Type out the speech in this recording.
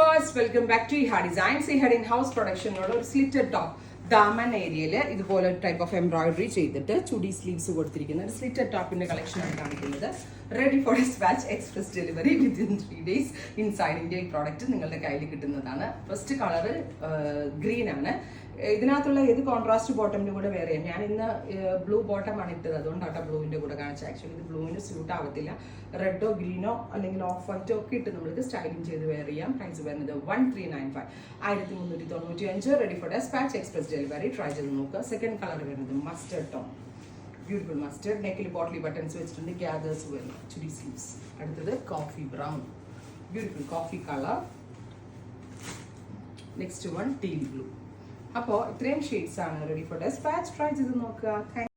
viewers, welcome back to Iha Designs. Iha in-house production or slitted top. Daman area ഇതുപോലെ type of embroidery ചെയ്തിട്ട് ചുടി sleeves കൊടുത്തിരിക്കുന്ന ഒരു slitted ടോപ്പിന്റെ collection ആണ് കാണിക്കുന്നത്. Ready for dispatch express delivery within 3 days inside India. ഈ product നിങ്ങളുടെ കയ്യിൽ കിട്ടുന്നതാണ്. ഫസ്റ്റ് കളർ ഗ്രീൻ ആണ്. ഇതിനകത്തുള്ള ഏത് കോൺട്രാസ്റ്റ് ബോട്ടമിന്റെ കൂടെ വേറെ ഞാൻ ഇന്ന് ബ്ലൂ ബോട്ടം ആണ് ഇട്ടത്, അതുകൊണ്ടാണ് ബ്ലൂവിന്റെ കൂടെ കാണിച്ചത്. ആക്ച്വലി ഇത് ബ്ലൂവിന് സ്യൂട്ട് ആവത്തില്ല. റെഡോ ഗ്രീനോ അല്ലെങ്കിൽ ഓഫ് വൈറ്റോ ഒക്കെ ഇട്ട് നമ്മൾക്ക് സ്റ്റൈലിംഗ് ചെയ്ത് വെയർ ചെയ്യാം. പ്രൈസ് വരുന്നത് 1395, 1395. Ready for despatch express delivery. Try ചെയ്ത് നോക്കുക. സെക്കൻഡ് കളർ വരുന്നത് മസ്റ്റർഡ് ടോൺ, ബ്യൂട്ടിഫുൾ മസ്റ്റർഡ്. നെക്കിൽ ബോട്ടിലി ബട്ടൺസ് വെച്ചിട്ടുണ്ട്, ഗ്യാദേഴ്സ് വരുന്നു, ചുടി സ്ലീവ്സ്. അടുത്തത് coffee brown, beautiful coffee colour. Next one teal blue. അപ്പോൾ ഇത്രയും ഷെയ്ഡ്സ് ആണ് റെഡി ഫോർ ഡെസ്പാച്ച്. ട്രൈ ചെയ്ത് നോക്കുക.